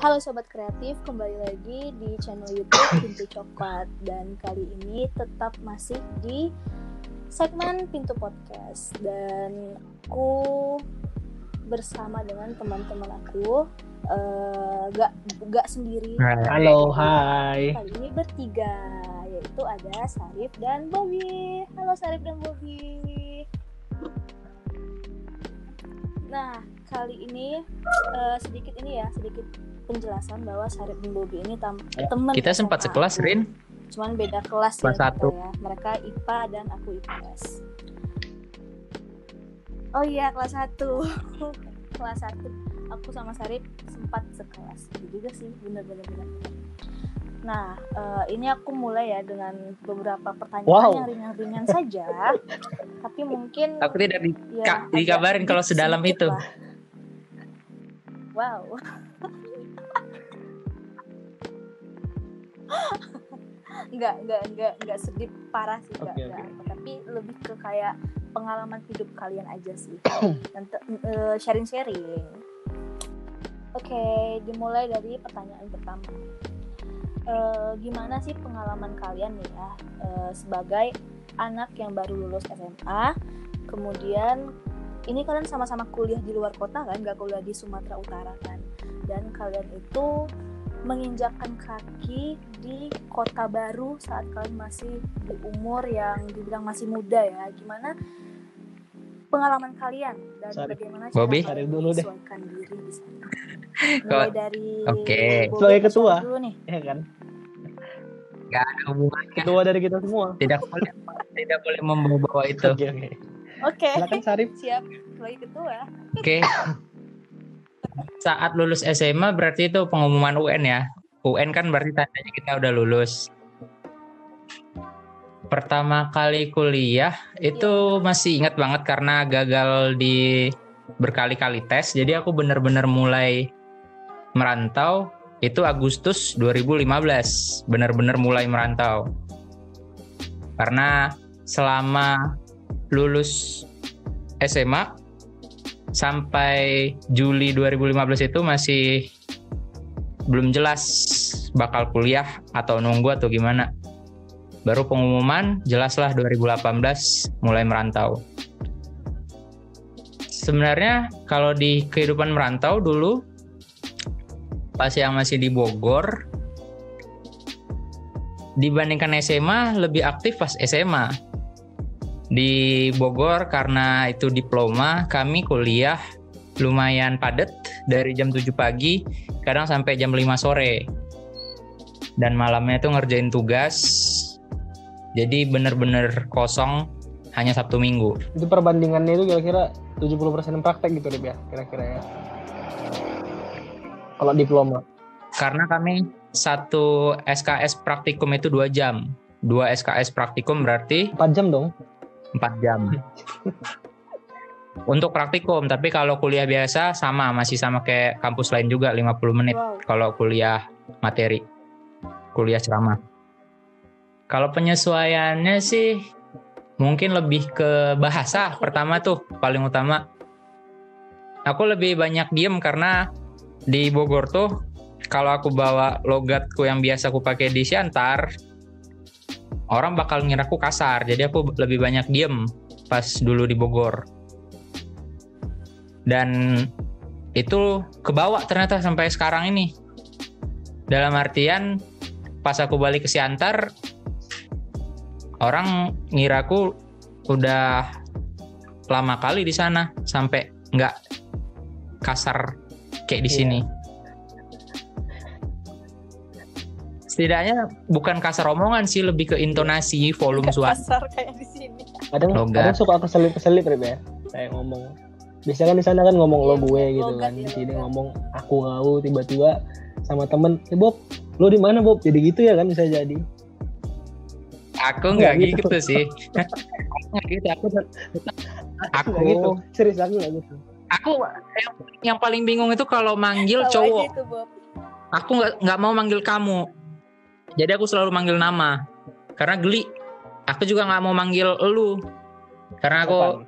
Halo Sobat Kreatif, kembali lagi di channel YouTube Pintu Coklat. Dan kali ini tetap masih di segmen Pintu Podcast. Dan aku bersama dengan teman-teman aku, gak sendiri. Halo, hai. Kali ini bertiga, yaitu ada Sarif dan Bobby. Halo Sarif dan Bobby. Nah, kali ini sedikit penjelasan bahwa Sarif dan Bobby ini teman. Kita sempat sekelas, Rin. Cuman beda kelas kelas ya, satu. ya. Mereka IPA dan aku IPS. Oh iya, kelas 1. Kelas 1 aku sama Sarif sempat sekelas. Gitu juga sih, benar-benar. Nah, ini aku mulai ya dengan beberapa pertanyaan yang ringan-ringan saja. Tapi mungkin aku tidak dikabarin kalau sedalam itu. Lah. Wow. Enggak sedih parah sih, enggak. Tapi lebih ke kayak pengalaman hidup kalian aja sih. Dan sharing-sharing. Oke, dimulai dari pertanyaan pertama. Gimana sih pengalaman kalian nih ya sebagai anak yang baru lulus SMA, kemudian ini kalian sama-sama kuliah di luar kota kan, gak kuliah di Sumatera Utara kan, dan kalian itu menginjakkan kaki di kota baru saat kalian masih di umur yang dibilang masih muda ya. Gimana pengalaman kalian dan bagaimana cara kalian menyesuaikan diri di sana? Mulai dari sebagai ketua dulu nih. Ya kan? Gak ada hubungannya. Ketua dari kita semua. Tidak boleh membawa itu. Oke. Silakan Sarif. Siap, sebagai ketua. Oke. Saat lulus SMA berarti itu pengumuman UN ya. UN kan berarti tandanya kita udah lulus. Pertama kali kuliah itu masih ingat banget karena gagal di berkali-kali tes. Jadi aku benar-benar mulai merantau itu Agustus 2015. Benar-benar mulai merantau. Karena selama lulus SMA sampai Juli 2015 itu masih belum jelas bakal kuliah atau nunggu atau gimana. Baru pengumuman jelaslah 2018 mulai merantau. Sebenarnya kalau di kehidupan merantau dulu pas yang masih di Bogor dibandingkan SMA lebih aktif pas SMA. Di Bogor karena itu diploma, kami kuliah lumayan padat dari jam 7 pagi, kadang sampai jam 5 sore. Dan malamnya itu ngerjain tugas, jadi bener-bener kosong, hanya Sabtu Minggu. Itu perbandingannya itu kira-kira 70% praktek gitu Rip ya, kira-kira ya. Kalau diploma. Karena kami satu SKS praktikum itu 2 jam. 2 SKS praktikum berarti 4 jam dong. 4 jam untuk praktikum, tapi kalau kuliah biasa masih sama kayak kampus lain juga 50 menit. Kalau kuliah materi, kuliah ceramah. Kalau penyesuaiannya sih mungkin lebih ke bahasa. Pertama tuh paling utama aku lebih banyak diem karena di Bogor tuh kalau aku bawa logatku yang biasa aku pakai di Siantar, orang bakal ngira aku kasar, jadi aku lebih banyak diem pas dulu di Bogor. Dan itu kebawa ternyata sampai sekarang ini. Dalam artian pas aku balik ke Siantar, orang ngira aku udah lama kali di sana sampai nggak kasar kayak di sini. Setidaknya bukan kasar omongan sih, lebih ke intonasi, volume suara. Kasar kayak di sini. Kadang suka keselip Rip ya, kayak ngomong. Biasanya kan di sana kan ngomong lo gue gitu kan. Di sini ngomong aku kau, tiba-tiba sama temen, Bob, lo di mana Bob? Jadi gitu ya kan, bisa jadi. Aku nggak gitu sih. Aku gitu. Serius aku nggak gitu. Aku yang paling bingung itu kalau manggil cowok. Itu, aku nggak mau manggil kamu. Jadi aku selalu manggil nama karena geli. Aku juga nggak mau manggil elu karena aku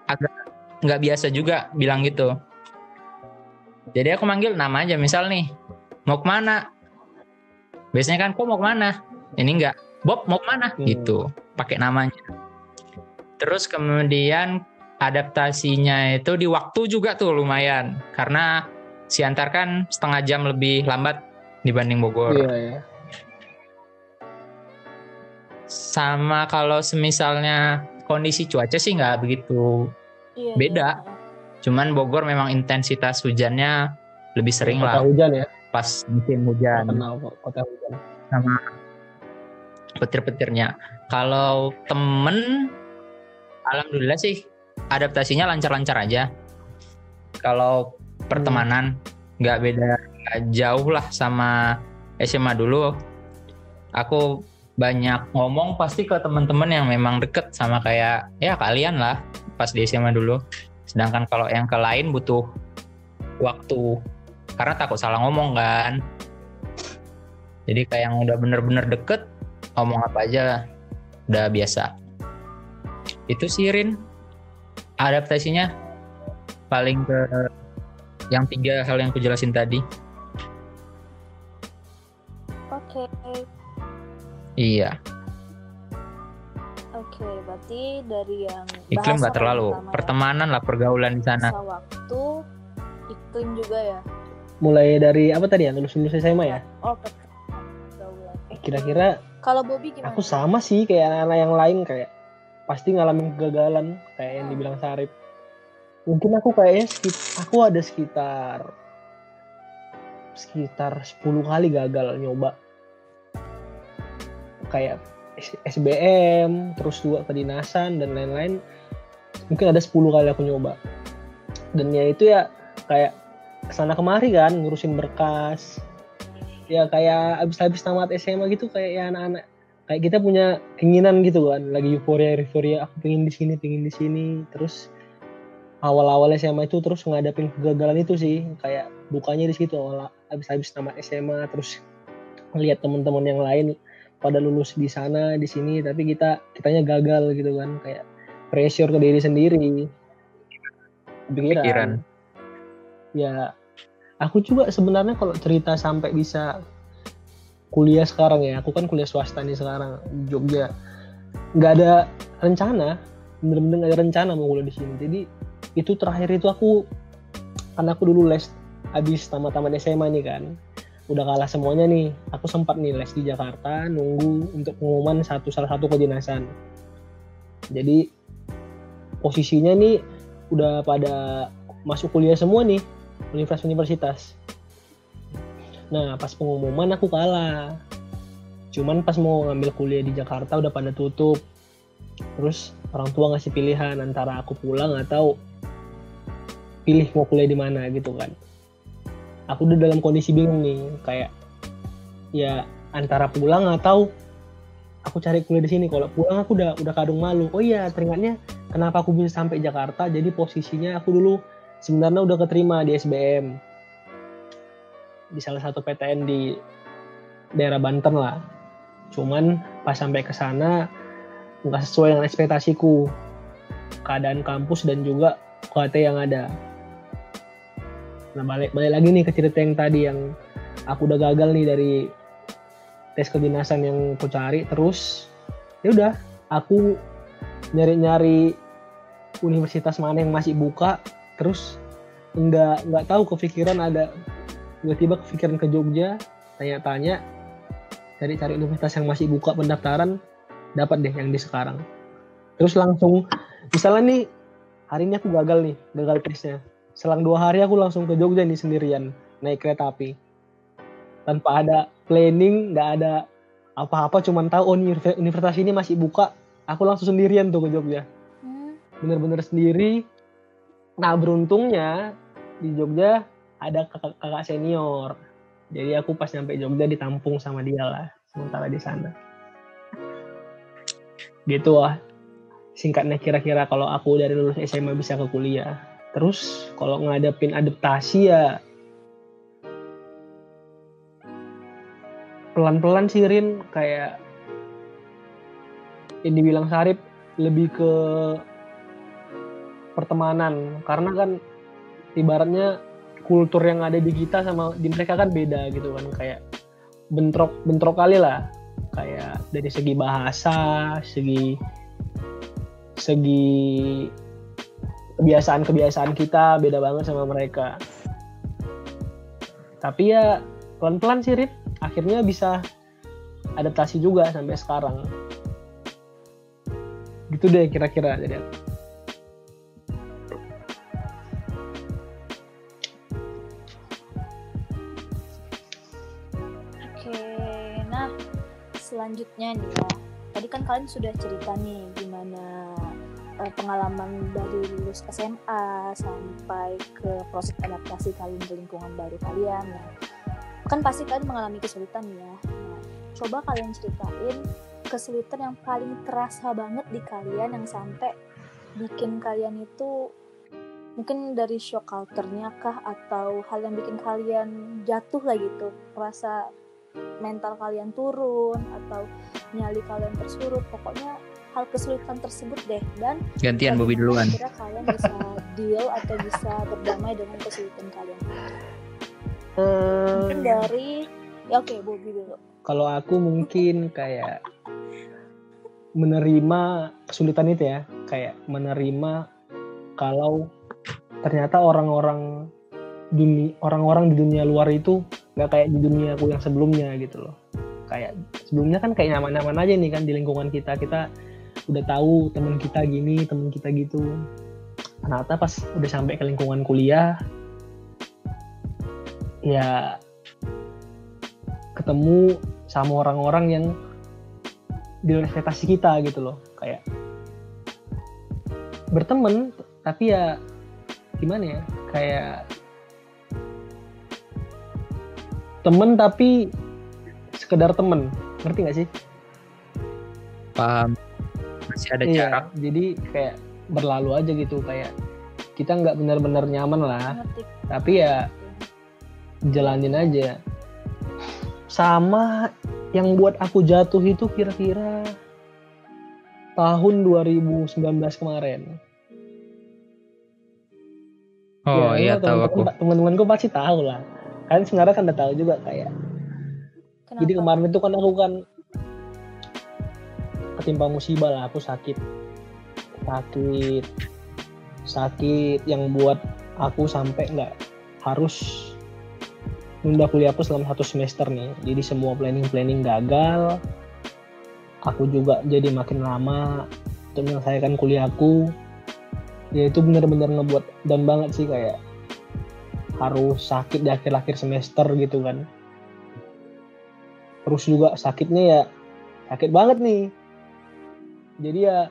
agak nggak biasa juga bilang gitu. Jadi aku manggil nama aja. Misal nih mau kemana? Biasanya kan kok mau kemana? Ini enggak, Bob mau kemana? Gitu, pakai namanya. Terus kemudian adaptasinya itu di waktu juga tuh lumayan, karena Siantar kan setengah jam lebih lambat dibanding Bogor. Iya. Sama kalau semisalnya kondisi cuaca sih nggak begitu beda. Cuman Bogor memang intensitas hujannya lebih sering lah. Kota hujan ya. Pas musim hujan. Kenal kota hujan. Sama petir-petirnya. Kalau temen, alhamdulillah sih adaptasinya lancar-lancar aja. Kalau pertemanan nggak beda jauh lah sama SMA dulu. Aku banyak ngomong pasti ke teman-teman yang memang deket sama kayak ya kalian lah pas di SMA dulu. Sedangkan kalau yang ke lain butuh waktu karena takut salah ngomong kan. Jadi kayak yang udah bener-bener deket ngomong apa aja udah biasa. Itu sih Rin adaptasinya paling ke yang 3 hal yang aku jelasin tadi. Oke. Iya. Oke, berarti dari yang iklim nggak terlalu pertemanan lah, pergaulan di sana. Waktu iklim juga ya. Mulai dari apa tadi ya, lulus SMA ya? Oh, pergaulan. Kira-kira kalau Bobby gimana? Aku sama sih kayak anak-anak yang lain, kayak pasti ngalamin kegagalan kayak yang dibilang Sarip. Mungkin aku kayaknya aku ada sekitar 10 kali gagal nyoba. Kayak SBM, terus juga kedinasan dan lain-lain. Mungkin ada 10 kali aku nyoba. Dan ya itu ya kayak kesana kemari kan, ngurusin berkas. Ya kayak abis tamat SMA gitu, kayak ya anak-anak kayak kita punya keinginan gitu kan, lagi euforia aku pengen di sini. Terus awal SMA itu terus ngadapin kegagalan itu sih, kayak dukanya di situ awal abis tamat SMA, terus melihat teman-teman yang lain pada lulus di sana di sini, tapi kitanya gagal gitu kan, kayak pressure ke diri sendiri, pikiran. Ya aku juga sebenarnya kalau cerita sampai bisa kuliah sekarang ya, aku kan kuliah swasta nih sekarang di Jogja, nggak ada rencana, bener-bener nggak ada rencana mau kuliah di sini. Jadi itu terakhir itu karena aku dulu les abis tamat SMA nih kan, udah kalah semuanya nih, aku sempat nih les di Jakarta nunggu untuk pengumuman salah satu kedinasan. Jadi posisinya nih udah pada masuk kuliah semua nih, universitas. Nah pas pengumuman aku kalah, cuman pas mau ngambil kuliah di Jakarta udah pada tutup. Terus orang tua ngasih pilihan antara aku pulang atau pilih mau kuliah di mana gitu kan. Aku udah dalam kondisi bingung nih, kayak ya antara pulang atau aku cari kuliah di sini. Kalau pulang aku udah kadung malu. Oh iya, teringatnya kenapa aku bisa sampai Jakarta. Jadi posisinya aku dulu sebenarnya udah keterima di SBM di salah satu PTN di daerah Banten lah. Cuman pas sampai ke sana nggak sesuai dengan ekspektasiku, keadaan kampus dan juga UKT yang ada. Nah balik lagi nih ke cerita yang tadi, yang aku udah gagal nih dari tes kedinasan yang aku cari. Terus ya udah aku nyari universitas mana yang masih buka. Terus nggak tahu kepikiran ada, tiba-tiba kepikiran ke Jogja, tanya-tanya, cari universitas yang masih buka pendaftaran, dapat deh yang di sekarang. Terus langsung misalnya nih hari ini aku gagal tesnya, selang 2 hari aku langsung ke Jogja nih sendirian naik kereta api tanpa ada planning, nggak ada apa-apa, cuman tahu universitas ini masih buka. Aku langsung sendirian tuh ke Jogja, bener-bener sendiri. Nah beruntungnya di Jogja ada kakak senior, jadi aku pas nyampe Jogja ditampung sama dia lah sementara di sana. Gitu lah singkatnya kira-kira kalau aku dari lulus SMA bisa ke kuliah. Terus kalau ngadepin adaptasi ya pelan-pelan sih Rin, kayak yang dibilang Sarip lebih ke pertemanan, karena kan ibaratnya kultur yang ada di kita sama di mereka kan beda gitu kan, kayak bentrok kali lah, kayak dari segi bahasa, segi kebiasaan kita beda banget sama mereka. Tapi ya pelan-pelan sih Rip, akhirnya bisa adaptasi juga sampai sekarang. Gitu deh kira-kira. Jadi selanjutnya nih ya, tadi kan kalian sudah cerita nih gimana pengalaman dari lulus SMA sampai ke proses adaptasi kalian di lingkungan baru kalian. Nah, kan pasti kalian mengalami kesulitan ya. Nah, coba kalian ceritain kesulitan yang paling terasa banget di kalian yang sampai bikin kalian itu mungkin dari shock culture-nya kah, atau hal yang bikin kalian jatuh lah gitu, rasa mental kalian turun atau nyali kalian tersuruh, pokoknya hal kesulitan tersebut deh. Dan gantian Bobby duluan, kira kalian bisa deal atau bisa berdamai dengan kesulitan kalian. Mungkin dari oke, Bobby dulu. Kalau aku mungkin kayak menerima kesulitan itu ya, kayak menerima kalau ternyata orang-orang di dunia luar itu nggak kayak di dunia aku yang sebelumnya gitu loh. Kayak sebelumnya kan kayak nyaman-nyaman aja nih kan di lingkungan kita udah tahu teman kita gini, teman kita gitu. Ternyata pas udah sampai ke lingkungan kuliah ya ketemu sama orang-orang yang di luar ekspektasi kita gitu loh. Kayak berteman tapi ya gimana ya, kayak temen tapi sekedar temen, ngerti gak sih? Paham, masih ada jarak. Jadi kayak berlalu aja gitu, kayak kita nggak benar-benar nyaman lah, tapi ya jalanin aja. Sama yang buat aku jatuh itu kira-kira tahun 2019 kemarin. Oh ya, iya tahu aku. Teman-temanku pasti tahu lah. Kan sebenarnya kan udah tahu juga kayak. Kenapa? Jadi kemarin itu kan aku kan ketimpa musibah lah, aku sakit yang buat aku sampai nggak harus nunda kuliah aku selama 1 semester nih. Jadi semua planning gagal. Aku juga jadi makin lama untuk menyelesaikan kuliahku. Ya itu benar-benar ngebuat down banget sih, kayak harus sakit di akhir-akhir semester gitu kan. Terus juga sakitnya ya sakit banget nih. Jadi ya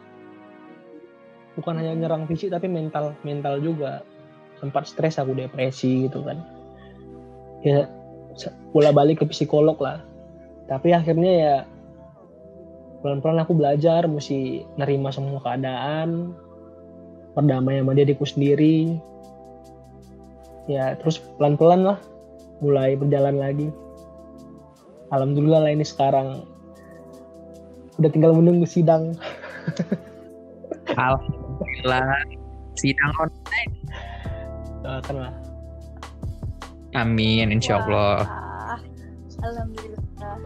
bukan hanya nyerang fisik tapi mental juga. Sempat stres, aku depresi gitu kan. Ya bola balik ke psikolog lah. Tapi akhirnya ya pelan-pelan aku belajar mesti nerima semua keadaan, berdamai sama diriku sendiri. Ya terus pelan-pelan lah mulai berjalan lagi. Alhamdulillah lah ini sekarang udah tinggal menunggu sidang. Alhamdulillah sidang online. Doakan lah. Amin, insyaallah. Alhamdulillah.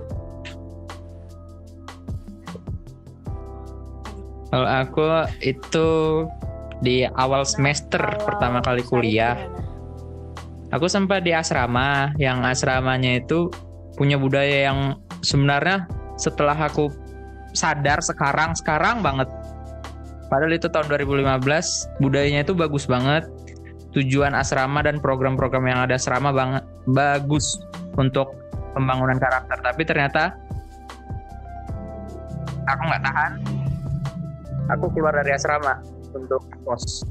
Kalau aku itu di awal semester pertama kali kuliah, aku sempat di asrama, yang asramanya itu punya budaya yang sebenarnya setelah aku sadar sekarang banget. Padahal itu tahun 2015, budayanya itu bagus banget. Tujuan asrama dan program-program yang ada asrama banget bagus untuk pembangunan karakter. Tapi ternyata aku nggak tahan. Aku keluar dari asrama untuk kos.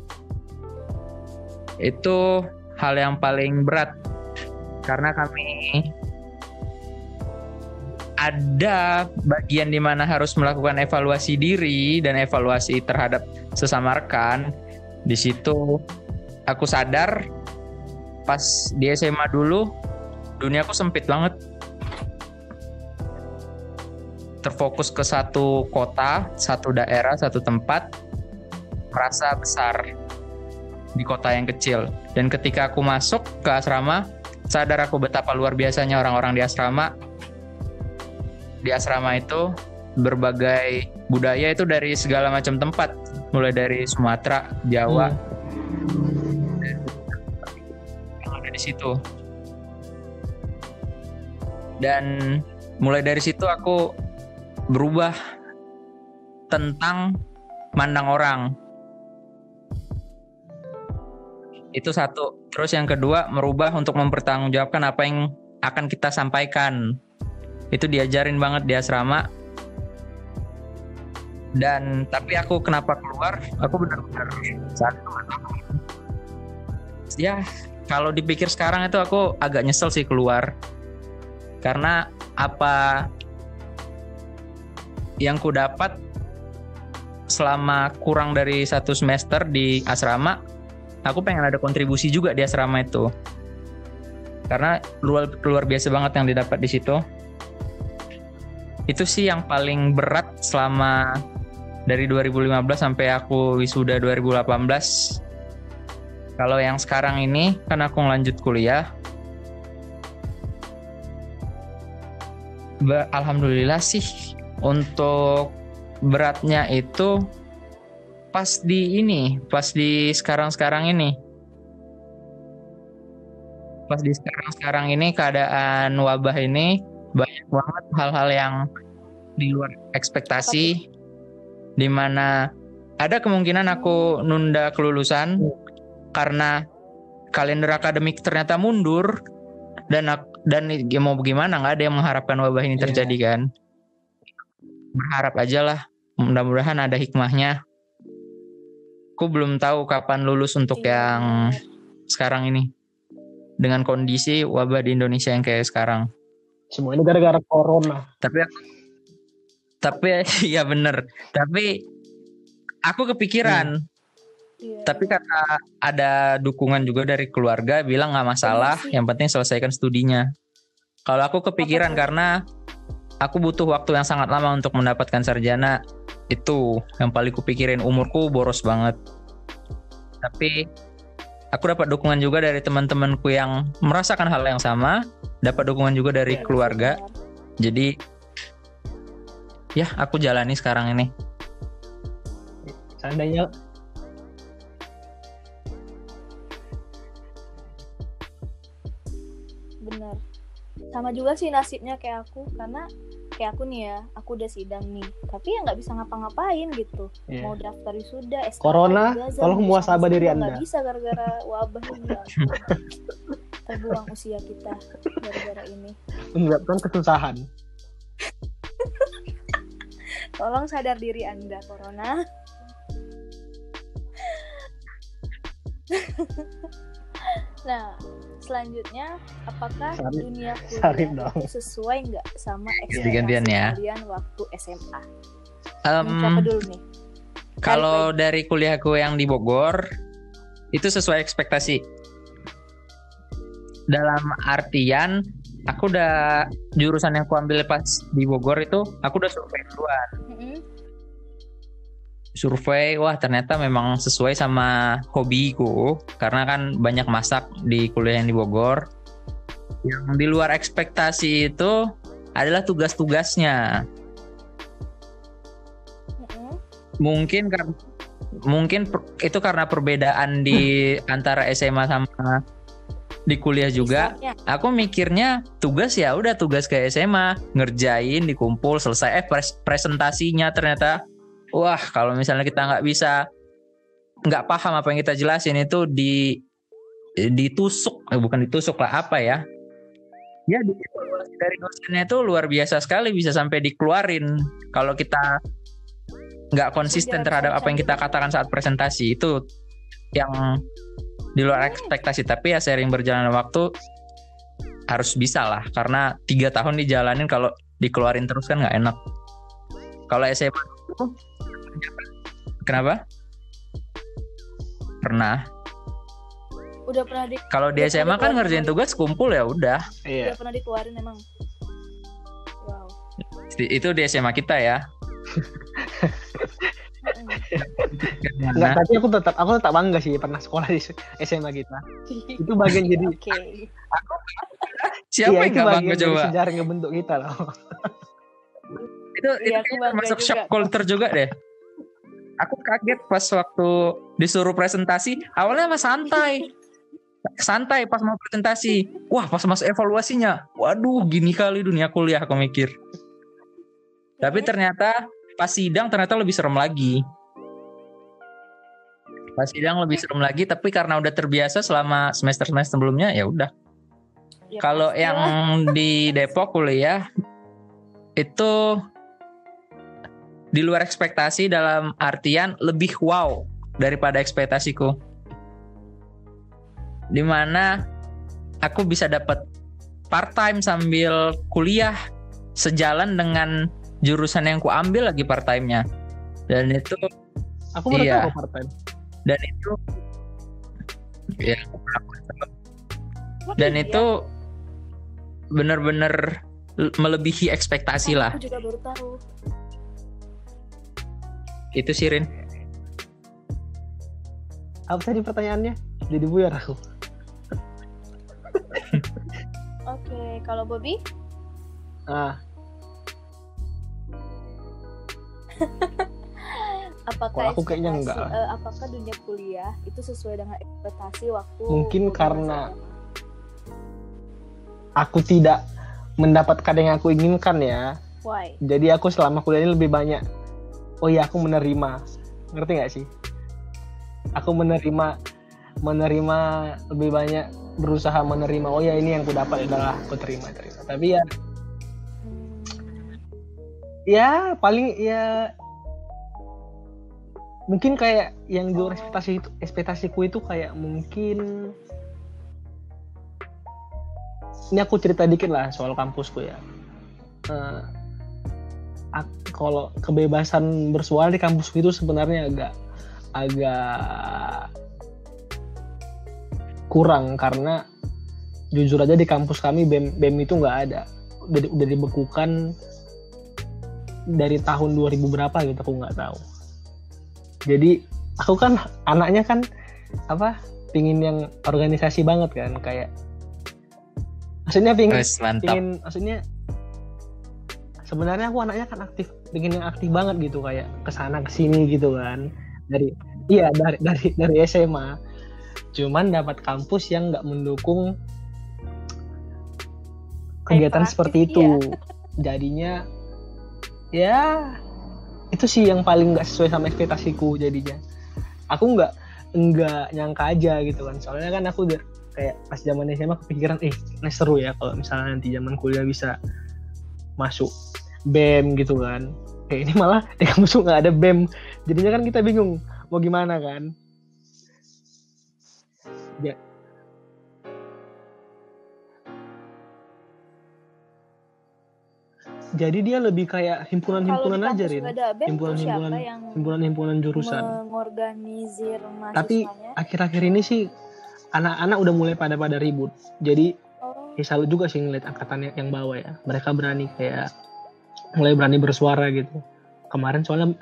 Itu hal yang paling berat karena kami ada bagian di mana harus melakukan evaluasi diri dan evaluasi terhadap sesama rekan. Di situ aku sadar pas di SMA dulu dunia aku sempit banget. Terfokus ke satu kota, satu daerah, satu tempat, merasa besar. di kota yang kecil. Dan ketika aku masuk ke asrama, sadar aku betapa luar biasanya orang-orang di asrama. Di asrama itu berbagai budaya itu dari segala macam tempat, mulai dari Sumatera, Jawa, yang ada di situ. Dan mulai dari situ aku berubah tentang mandang orang. Itu satu. Terus yang kedua, merubah untuk mempertanggungjawabkan apa yang akan kita sampaikan. Itu diajarin banget di asrama. Dan tapi aku kenapa keluar? Aku benar-benar saat itu ya, kalau dipikir sekarang itu aku agak nyesel sih keluar. Karena apa yang ku dapat selama kurang dari 1 semester di asrama, aku pengen ada kontribusi juga di asrama itu. Karena luar biasa banget yang didapat di situ. Itu sih yang paling berat selama dari 2015 sampai aku wisuda 2018. Kalau yang sekarang ini kan aku ngelanjut kuliah. Alhamdulillah sih untuk beratnya itu pas di sekarang-sekarang ini. Pas di sekarang ini keadaan wabah ini banyak banget hal-hal yang di luar ekspektasi, di mana ada kemungkinan aku nunda kelulusan karena kalender akademik ternyata mundur. Dan ya mau bagaimana, nggak ada yang mengharapkan wabah ini terjadi kan. Berharap aja lah, mudah-mudahan ada hikmahnya. Aku belum tahu kapan lulus untuk yang sekarang ini, dengan kondisi wabah di Indonesia yang kayak sekarang. Semua ini gara-gara corona. Tapi ya bener. Tapi aku kepikiran. Tapi kata ada dukungan juga dari keluarga, bilang nggak masalah, yang penting selesaikan studinya. Kalau aku kepikiran karena aku butuh waktu yang sangat lama untuk mendapatkan sarjana. Itu yang paling kupikirin, umurku boros banget. Tapi aku dapat dukungan juga dari teman-temanku yang merasakan hal yang sama, dapat dukungan juga dari keluarga. Jadi ya aku jalani sekarang ini. Seandainya bener, sama juga sih nasibnya kayak aku. Karena kayak aku nih ya, aku udah sidang nih, tapi ya nggak bisa ngapa-ngapain gitu. Mau daftar wisuda, corona, tolong muasabah diri Anda. Nggak bisa gara-gara wabah ini. Terbuang usia kita gara-gara ini. Menyebabkan kesusahan. Tolong sadar diri Anda, corona. Nah, selanjutnya, apakah dunia kuliah sesuai nggak sama ekspektasi kalian waktu SMA? Siapa dulu nih? Kalau dari kuliahku yang di Bogor, itu sesuai ekspektasi. Dalam artian, aku udah jurusan yang aku ambil pas di Bogor itu, aku udah survei duluan. Survei, wah ternyata memang sesuai sama hobiku, karena kan banyak masak di kuliah yang di Bogor. Yang di luar ekspektasi itu adalah tugas-tugasnya. Mungkin itu karena perbedaan di antara SMA sama di kuliah juga. Aku mikirnya tugas ya udah tugas kayak SMA, ngerjain, dikumpul, selesai. Presentasinya ternyata wah, kalau misalnya kita nggak paham apa yang kita jelasin itu ditusuk, bukan ditusuk lah, apa ya? Ya, evaluasi dari dosennya itu luar biasa sekali, bisa sampai dikeluarin kalau kita nggak konsisten terhadap apa yang kita katakan saat presentasi. Itu yang di luar ekspektasi. Tapi ya seiring berjalannya waktu harus bisa lah, karena 3 tahun dijalanin, kalau dikeluarin terus kan nggak enak. Kalau SMA itu kenapa? Pernah. Udah pernah kalau di SMA kan ngerjain tugas kumpul ya udah. Udah pernah dikeluarin emang. Wow. Itu di SMA kita ya. Enggak, tapi aku tetap bangga sih pernah sekolah di SMA kita. Itu bagian jadi. Oke. Siapa yang nggak bangga coba? Sejarah yang ngebentuk kita loh. itu masuk shock culture juga deh. Aku kaget pas waktu disuruh presentasi, awalnya mah santai pas mau presentasi. Wah, pas masuk evaluasinya, waduh, gini kali dunia kuliah, aku mikir. Tapi ternyata pas sidang ternyata lebih serem lagi. Tapi karena udah terbiasa selama semester sebelumnya, ya udah. Ya, kalau yang di Depok kuliah itu di luar ekspektasi dalam artian lebih wow daripada ekspektasiku. Dimana aku bisa dapat part time sambil kuliah sejalan dengan jurusan yang ku ambil lagi part time-nya. Dan itu aku merasa part time. Dan itu ya. Dan itu benar-benar melebihi ekspektasi lah. Aku juga baru tahu. Itu sih, Rin. Apa tadi pertanyaannya? Jadi buyar aku. Oke, kalau Bobby? Apakah aku kayaknya enggak. Apakah dunia kuliah itu sesuai dengan ekspektasi waktu? Mungkin karena aku tidak mendapatkan yang aku inginkan ya. Why? Jadi aku selama kuliah ini lebih banyak. Oh iya, aku menerima. Ngerti gak sih? Aku menerima lebih banyak, berusaha menerima. Oh ya, ini yang aku dapat adalah aku terima. Tapi ya paling ya mungkin kayak yang di luar ekspektasiku itu kayak mungkin ini aku cerita dikit lah soal kampusku ya. Kalau kebebasan bersuara di kampusku itu sebenarnya agak kurang, karena jujur aja di kampus kami BEM itu nggak ada, udah dibekukan dari tahun 2000 berapa gitu, aku nggak tahu. Jadi aku kan anaknya kan pingin yang organisasi banget kan, kayak maksudnya pingin maksudnya sebenarnya aku anaknya kan aktif, pingin yang aktif banget gitu, kayak kesana kesini gitu kan dari SMA. Cuman dapat kampus yang nggak mendukung kegiatan seperti itu. Jadinya ya itu sih yang paling nggak sesuai sama ekspektasiku. Jadinya aku nggak nyangka aja gitu kan, soalnya kan aku udah kayak pas zaman SMA kepikiran ini seru ya kalau misalnya nanti zaman kuliah bisa masuk BEM gitu kan. Kayak ini malah di kampus nggak ada BEM, jadinya kan kita bingung mau gimana kan ya. Jadi dia lebih kayak himpunan-himpunan aja, Rin. Himpunan jurusan. Mengorganisir mahasiswanya. Tapi akhir-akhir ini sih anak-anak udah mulai pada ribut. Jadi salut juga sih ngeliat angkatan yang bawah ya. Mereka mulai berani bersuara gitu. Kemarin soalnya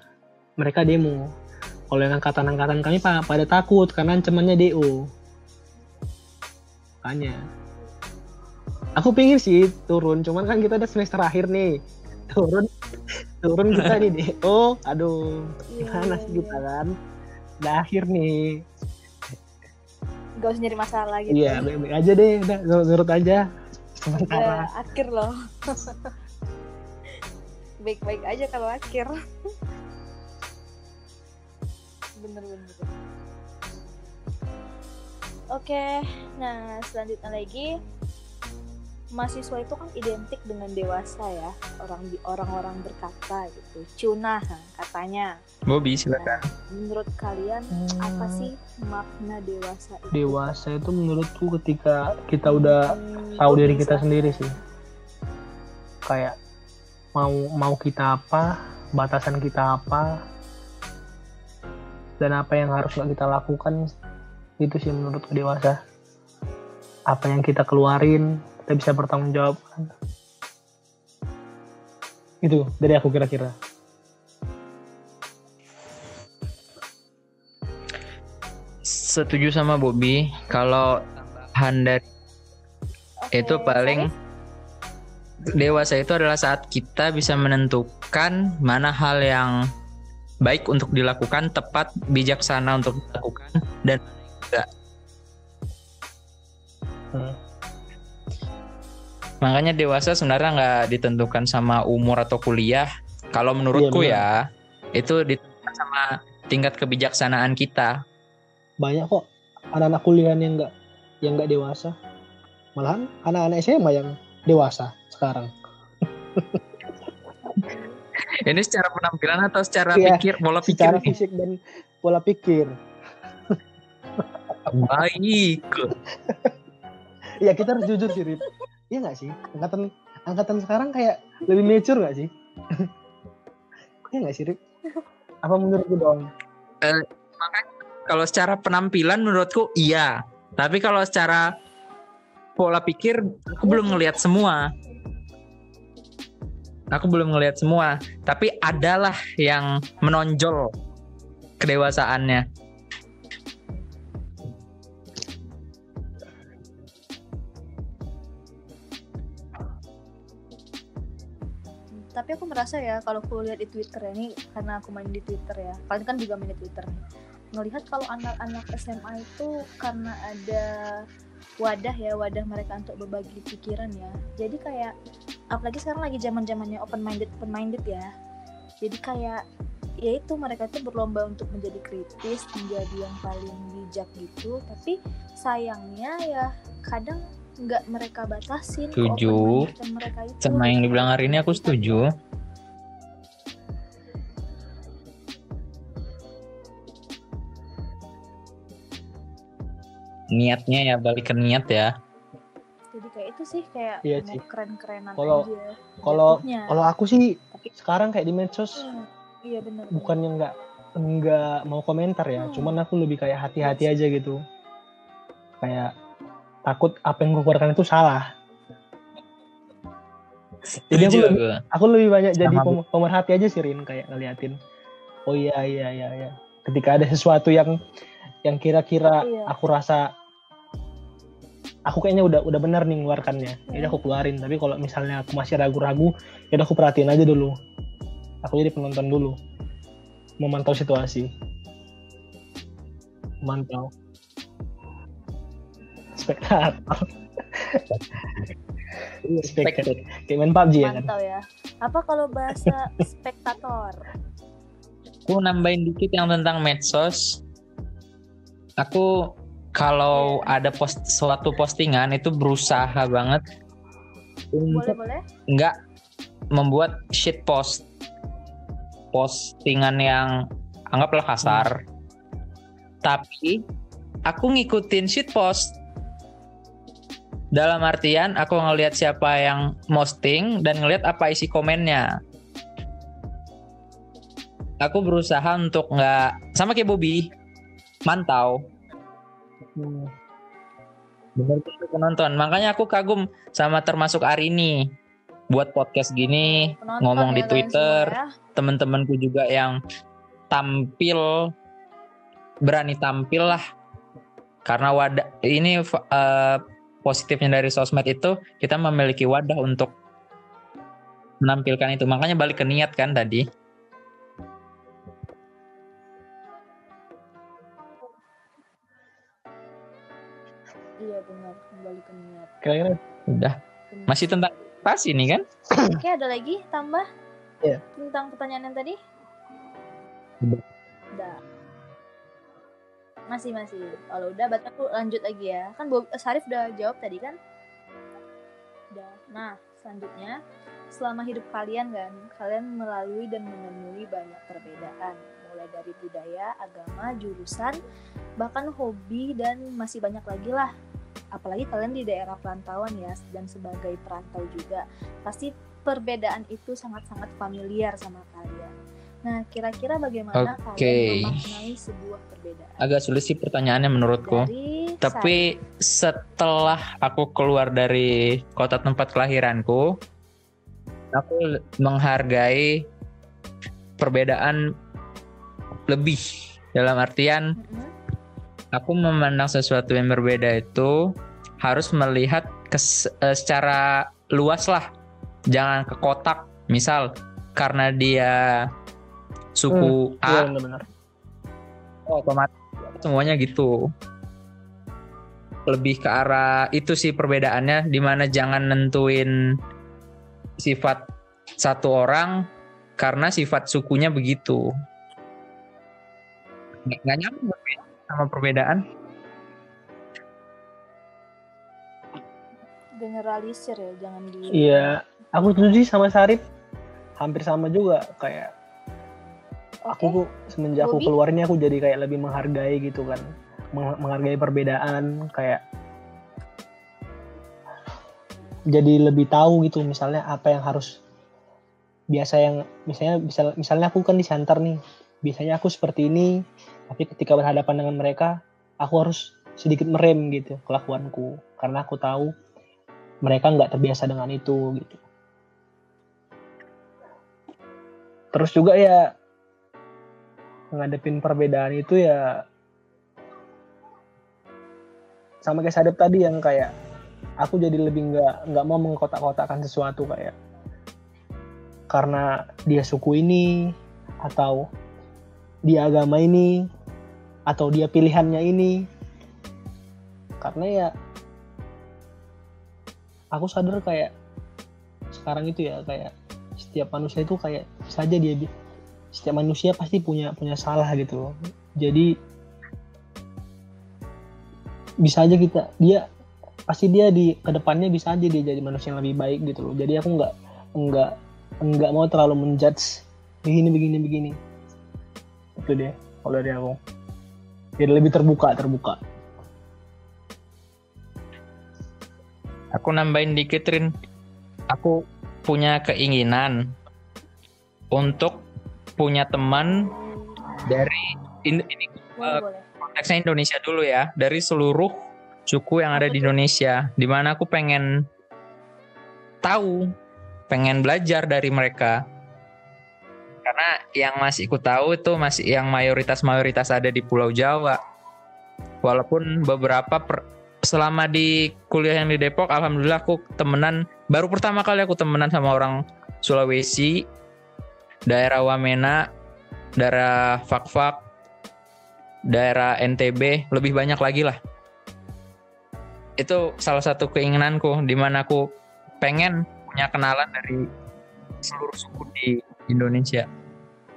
mereka demo. Kalau yang angkatan kami pada takut karena ancamannya DO. Makanya aku pingin sih turun, cuman kan kita udah semester akhir nih. Turun kita di DO. Aduh, gimana sih kita kan? Udah akhir nih. Gak usah nyari masalah gitu. Iya, baik-baik aja deh, udah nurut aja. Sementara. Akhir loh. Baik-baik aja kalau akhir. Bener. Oke, nah selanjutnya lagi, mahasiswa itu kan identik dengan dewasa ya, orang-orang berkata gitu, cunah katanya. Bobby silakan. Nah, menurut kalian apa sih makna dewasa itu? Dewasa itu menurutku ketika kita udah tahu diri kita sendiri sih. Kayak mau kita apa, batasan kita apa, dan apa yang harus kita lakukan. Itu sih menurutku dewasa. Apa yang kita keluarin, kita bisa bertanggung jawab kan. Itu dari aku kira-kira. setuju sama Bobby. Kalau tambahan dari itu paling dewasa itu adalah saat kita bisa menentukan mana hal yang baik untuk dilakukan, tepat, bijaksana untuk dilakukan, dan enggak. Makanya dewasa sebenarnya nggak ditentukan sama umur atau kuliah. Kalau menurutku ya, itu ditentukan sama tingkat kebijaksanaan kita. Banyak kok anak-anak kuliah yang nggak dewasa. Malahan anak-anak SMA yang dewasa sekarang. Ini secara penampilan atau secara pikir, pola pikir? Secara fisik dan pola pikir. Baik. Ya kita harus jujur sih, Rip. Iya nggak sih? Angkatan sekarang kayak lebih mature nggak sih? Iya nggak sih, Rip? Apa menurutku doang? Makanya kalau secara penampilan menurutku iya. Tapi kalau secara pola pikir aku belum ngelihat semua. Tapi adalah yang menonjol kedewasaannya. Tapi aku merasa ya, kalau aku lihat di Twitter ini, karena aku main di Twitter ya, kalian kan juga main di Twitter nih, ngelihat kalau anak-anak SMA itu karena ada wadah mereka untuk berbagi pikiran ya, jadi kayak apalagi sekarang lagi zaman-zamannya open minded ya, jadi kayak ya itu mereka tuh berlomba untuk menjadi kritis, menjadi yang paling bijak gitu. Tapi sayangnya ya kadang nggak mereka batasin. Setuju mereka itu sama yang dibilang hari ini, aku setuju. Niatnya ya, balik ke niat ya. Jadi kayak itu sih, kayak iya mau keren-kerenan kalau, aja. Kalau aku sih sekarang kayak di medsos, iya benar. Bukannya nggak mau komentar ya, cuman aku lebih kayak hati-hati aja gitu. Kayak takut apa yang gue keluarkan itu salah. Jadi aku lebih banyak jadi pemerhati aja sih, Rin, kayak ngeliatin. Oh iya. Ketika ada sesuatu yang kira-kira aku rasa aku kayaknya udah benar nih ngeluarkannya, jadi aku keluarin. Tapi kalau misalnya aku masih ragu-ragu, ya aku perhatiin aja dulu. Aku jadi penonton dulu, memantau situasi, spektator. Kayak main PUBG ya kan? Mantau ya. Apa kalau bahasa spektator? Aku nambahin dikit yang tentang medsos. Aku kalau ada suatu postingan itu berusaha banget untuk nggak membuat shit postingan yang anggaplah kasar. Tapi aku ngikutin shit post. Dalam artian aku ngelihat siapa yang posting dan ngelihat apa isi komennya. Aku berusaha untuk nggak, sama kayak Bobby, mantau. Bener tuh penonton. Makanya aku kagum sama termasuk Arini buat podcast gini, penonton ngomong ya, di Twitter. Ya. Teman-temanku juga yang berani tampil lah. Karena wadah ini positifnya dari sosmed itu kita memiliki wadah untuk menampilkan itu. Makanya balik ke niat kan tadi. Iya benar, kembali ke niat. Kira-kira udah. Masih tentang pas ini kan? Oke, ada lagi tambah? Iya. Tentang pertanyaan yang tadi? Udah. Masih. Kalau udah, berarti aku lanjut lagi ya. Kan Sarif udah jawab tadi kan? Udah. Nah, selanjutnya, selama hidup kalian kan, kalian melalui dan menemui banyak perbedaan. Mulai dari budaya, agama, jurusan, bahkan hobi, dan masih banyak lagi lah. Apalagi kalian di daerah perantauan ya, dan sebagai perantau juga. Pasti perbedaan itu sangat-sangat familiar sama kalian. Nah, kira-kira bagaimana kalian memaknai sebuah perbedaan? Agak sulit sih pertanyaannya menurutku. Tapi setelah aku keluar dari kota tempat kelahiranku, aku menghargai perbedaan lebih. Dalam artian Aku memandang sesuatu yang berbeda itu harus melihat secara luas lah, jangan ke kotak. Misal karena dia suku A, benar. otomatis semuanya gitu. Lebih ke arah itu sih perbedaannya, dimana jangan nentuin sifat satu orang karena sifat sukunya begitu. Nggak nyambung sama perbedaan. Generalisir ya, jangan di. Iya, aku setuju sama Sarip. Hampir sama juga kayak aku tuh semenjak aku keluar ini aku jadi kayak lebih menghargai gitu kan. Menghargai perbedaan, kayak jadi lebih tahu gitu misalnya apa yang harus misalnya aku kan di center nih, biasanya aku seperti ini, tapi ketika berhadapan dengan mereka aku harus sedikit merem gitu kelakuanku karena aku tahu mereka nggak terbiasa dengan itu gitu. Terus juga ya ngadepin perbedaan itu ya sama kayak Sadep tadi yang kayak aku jadi lebih nggak mau mengkotak-kotakkan sesuatu kayak karena dia suku ini atau dia agama ini atau dia pilihannya ini, karena ya aku sadar kayak sekarang itu ya kayak setiap manusia itu kayak saja setiap manusia pasti punya salah gitu loh. Jadi bisa aja dia di kedepannya bisa aja dia jadi manusia yang lebih baik gitu loh. Jadi aku nggak mau terlalu menjudge begini. Itu deh kalau dari aku. Jadi lebih terbuka. Aku nambahin dikit, Rin. Aku punya keinginan untuk punya teman dari ini konteksnya Indonesia dulu ya, dari seluruh suku yang ada di Indonesia, di mana aku pengen belajar dari mereka. Karena yang masih ku tahu itu masih yang mayoritas ada di Pulau Jawa. Walaupun beberapa selama di kuliah yang di Depok, alhamdulillah aku baru pertama kali aku temenan sama orang Sulawesi, daerah Wamena, daerah Fak-Fak, daerah NTB, lebih banyak lagi lah. Itu salah satu keinginanku, di mana aku pengen punya kenalan dari seluruh suku di Indonesia.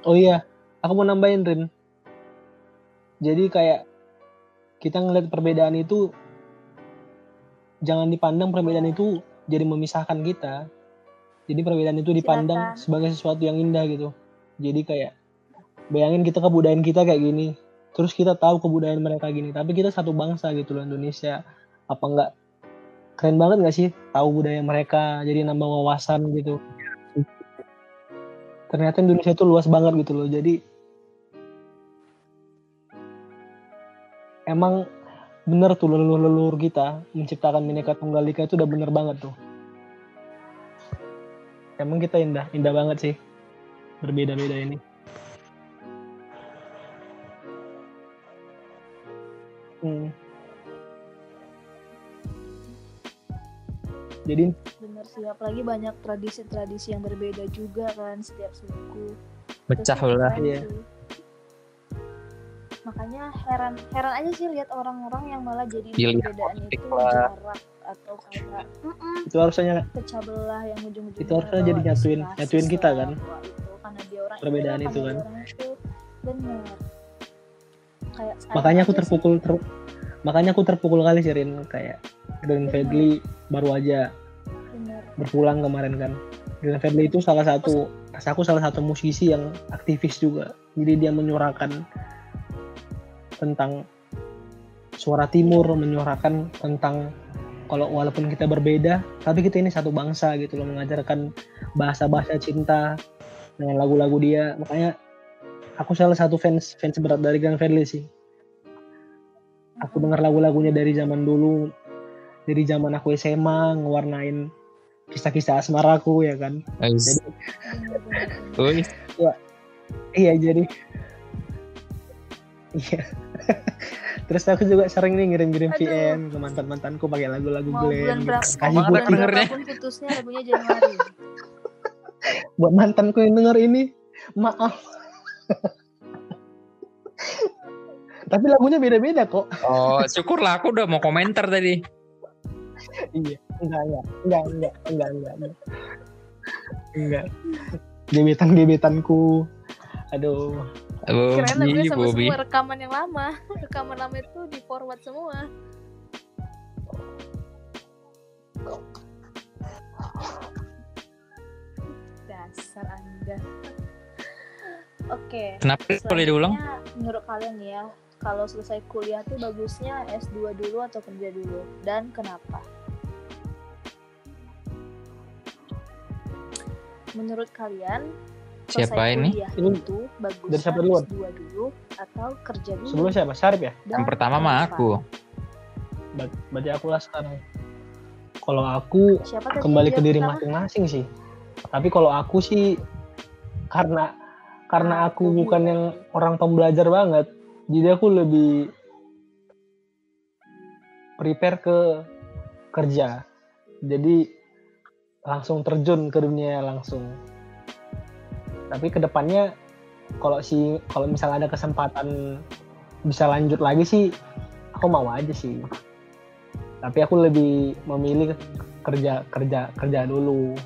Oh iya, aku mau nambahin, Rin. Jadi kayak kita ngeliat perbedaan itu, jangan dipandang perbedaan itu jadi memisahkan kita. Jadi perbedaan itu dipandang sebagai sesuatu yang indah gitu. Jadi kayak bayangin kita kebudayaan kita kayak gini, terus kita tahu kebudayaan mereka gini, tapi kita satu bangsa gitu loh, Indonesia. Apa enggak keren banget nggak sih tahu budaya mereka, jadi nambah wawasan gitu. Ternyata Indonesia itu luas banget gitu loh. Jadi emang bener tuh leluhur kita menciptakan Bhinneka Tunggal Ika itu udah bener banget tuh. Emang kita indah banget sih berbeda-beda ini. Jadi bener sih, apalagi banyak tradisi-tradisi yang berbeda juga kan setiap suku. Pecah lah ya. Makanya heran aja sih lihat orang-orang yang malah jadi perbedaan itu jarak atau kayak itu harusnya pecah belah yang ujung-ujungnya itu harusnya jadi nyatuin kita kan itu, karena dia orang perbedaan itu kan benar kayak makanya aku terpukul kali sih, Rin, kayak Glenn Fredly baru aja berpulang kemarin kan. Glenn Fredly itu salah satu musisi yang aktivis juga, jadi dia menyuarakan tentang suara timur, menyuarakan tentang kalau walaupun kita berbeda tapi kita ini satu bangsa gitu loh, mengajarkan bahasa-bahasa cinta dengan lagu-lagu dia. Makanya aku salah satu fans berat dari Glenn Fredly sih. Aku dengar lagu-lagunya dari zaman dulu, dari zaman aku SMA, ngewarnain kisah-kisah asmaraku ya kan. Jadi Terus aku juga sering nih ngirim-ngirim Aduh. VM ke mantan-mantanku pakai lagu-lagu Mau bulan Glenn. berapa? Kasih Semangat putih. dengernya. Berapapun putusnya lagunya Januari. Buat mantanku yang denger ini, maaf. Tapi lagunya beda-beda kok. Oh, syukurlah aku udah mau komentar tadi. Iya, enggak. Gebetanku. Aduh. Keren lagunya sama Bobby. semua rekaman yang lama. Rekaman lama itu di forward semua. Dasar Anda. Oke. Kenapa boleh diulang? Selanjutnya, menurut kalian nih ya, kalau selesai kuliah tuh bagusnya S2 dulu atau kerja dulu? Dan kenapa? Menurut kalian, Siapa selesai ini? kuliah Ini itu bagusnya dari siapa duluan? S2 dulu atau kerja dulu? Sebelum siapa? Syarif ya? Dan Yang pertama mah kenapa? aku. Berarti aku lah sekarang. Kalau aku Siapa tadi kembali yang ke diri pertama? masing-masing sih. Tapi kalau aku sih karena aku Bobby bukan ya. yang orang pembelajar banget, jadi aku lebih prepare ke kerja. Jadi langsung terjun ke dunia langsung. Tapi kedepannya kalau misalnya ada kesempatan bisa lanjut lagi sih, aku mau aja sih. Tapi aku lebih memilih kerja dulu.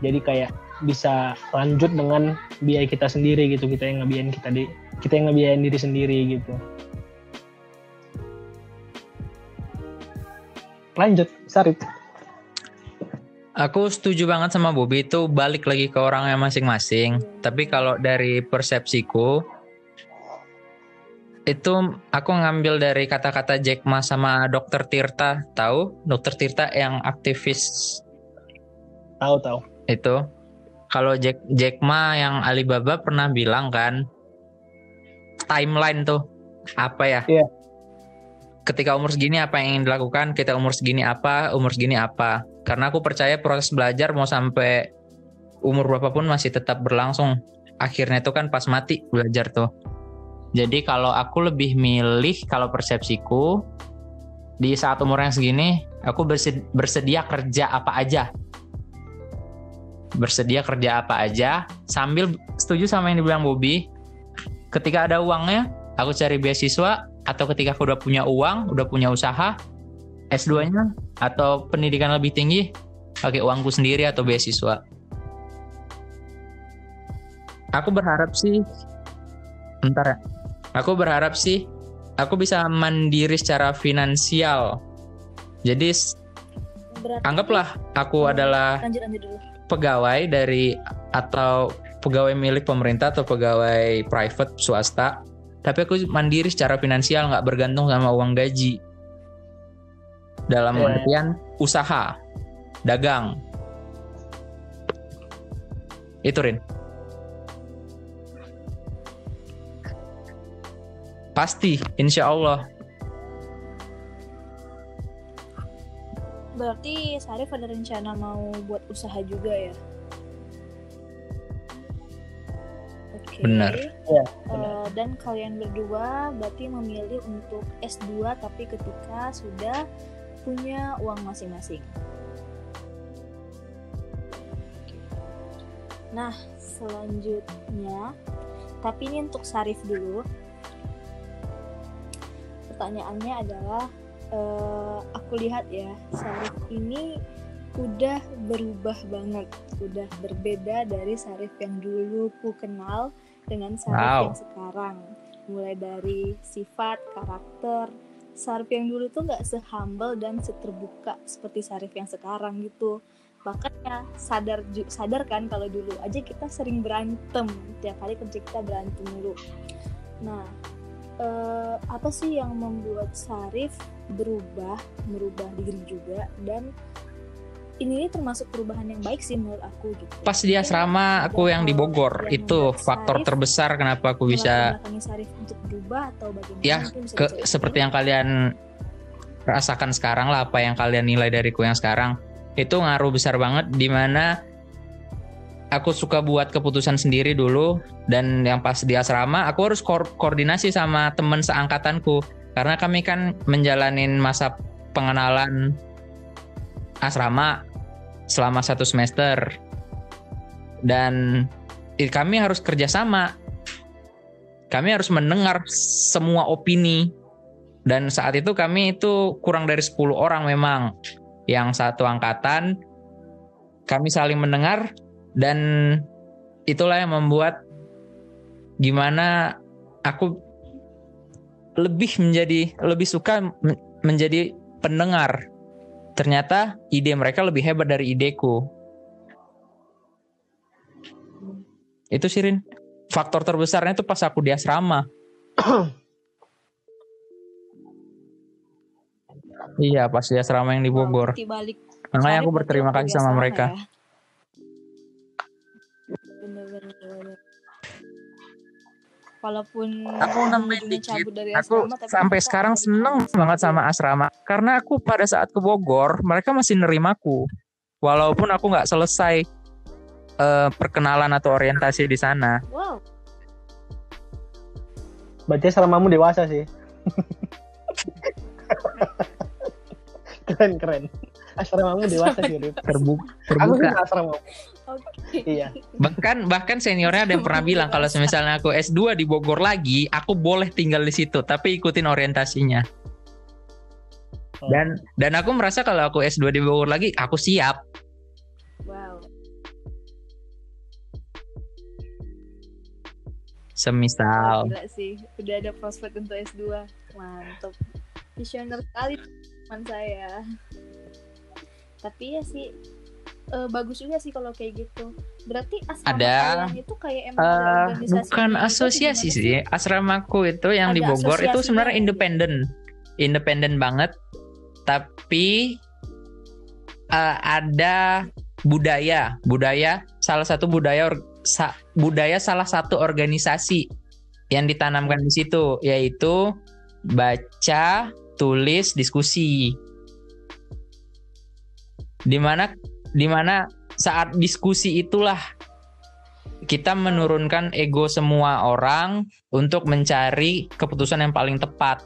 Jadi kayak bisa lanjut dengan biaya kita sendiri gitu, kita yang ngebiayain diri sendiri gitu. Lanjut, Sarip. Aku setuju banget sama Bobby, itu balik lagi ke orangnya masing-masing. Tapi kalau dari persepsiku, itu aku ngambil dari kata-kata Jack Ma sama Dr. Tirta. Tahu? Dr. Tirta yang aktivis Tahu. itu. Kalau Jack Ma yang Alibaba pernah bilang kan, timeline tuh apa ya? Iya. Ketika umur segini apa yang ingin dilakukan, kita umur segini apa, umur segini apa. Karena aku percaya proses belajar mau sampai umur berapapun masih tetap berlangsung. Akhirnya itu kan pas mati belajar tuh. Jadi kalau aku lebih milih, kalau persepsiku, di saat umur yang segini, aku bersedia kerja apa aja. Bersedia kerja apa aja, sambil setuju sama yang dibilang Bobby. Ketika ada uangnya, aku cari beasiswa, atau ketika aku udah punya uang, udah punya usaha, S2-nya atau pendidikan lebih tinggi, pakai uangku sendiri atau beasiswa. Aku berharap sih, aku bisa mandiri secara finansial. Jadi Berarti anggaplah aku adalah lanjut dulu. pegawai atau pegawai milik pemerintah atau pegawai private swasta, tapi aku mandiri secara finansial, nggak bergantung sama uang gaji. Dalam artian usaha, dagang. Itu Rin. Pasti, insya Allah. Berarti Sarif ada rencana mau buat usaha juga ya? Oke. Benar. Iya, Dan kalian berdua berarti memilih untuk S2 tapi ketika sudah punya uang masing-masing. Nah, selanjutnya, tapi ini untuk Sarif dulu. Pertanyaannya adalah, aku lihat ya, Sarif ini udah berubah banget, udah berbeda dari Sarif yang dulu ku kenal dengan Sarif yang sekarang. Mulai dari sifat, karakter, Sarif yang dulu tuh gak se-humble dan seterbuka seperti Sarif yang sekarang gitu. Bahkan ya sadar kan kalau dulu aja kita sering berantem, tiap hari kerja kita berantem dulu. Nah, apa sih yang membuat Sarif merubah diri juga, dan ini termasuk perubahan yang baik sih menurut aku gitu. Pas di asrama aku yang di Bogor, itu faktor terbesar kenapa aku bisa Sarif untuk berubah atau bagaimana? Ya, seperti yang kalian rasakan sekarang lah, apa yang kalian nilai dariku yang sekarang, itu ngaruh besar banget, dimana aku suka buat keputusan sendiri dulu, dan yang pas di asrama aku harus koordinasi sama teman seangkatanku. Karena kami kan menjalanin masa pengenalan asrama selama 1 semester. Dan kami harus kerjasama. Kami harus mendengar semua opini. Dan saat itu kami itu kurang dari 10 orang memang. Yang satu angkatan, kami saling mendengar. Dan itulah yang membuat gimana aku lebih suka menjadi pendengar. Ternyata ide mereka lebih hebat dari ideku. Itu Sirin. Faktor terbesarnya itu pas aku di asrama. Iya, pas di asrama yang di Bogor. Makanya aku berterima kasih sama mereka. Ya? Bener. Walaupun aku nambahin dikit, dari aku asrama, sampai sekarang seneng banget sama asrama. Karena aku pada saat ke Bogor, mereka masih nerimaku. Walaupun aku nggak selesai perkenalan atau orientasi di sana. Wow. Berarti asramamu dewasa sih. Keren. Asramamu dewasa sih, Rip. Terbuka. Aku suka asramamu. Okay. Iya. Bahkan seniornya ada yang pernah bilang kalau misalnya aku S2 di Bogor lagi, aku boleh tinggal di situ, tapi ikutin orientasinya. Dan aku merasa kalau aku S2 di Bogor lagi, aku siap. Wow. Semisal. Gila sih, udah ada prospek untuk S2. Mantap. Visioner sekali teman saya. Tapi ya sih bagus juga sih kalau kayak gitu. Berarti asrama kalian itu kayak emang ada organisasi. Bukan asosiasi sih. Asramaku itu yang di Bogor itu sebenarnya independen banget. Tapi ada budaya salah satu organisasi yang ditanamkan di situ, yaitu baca, tulis, diskusi. Di mana saat diskusi itulah kita menurunkan ego semua orang untuk mencari keputusan yang paling tepat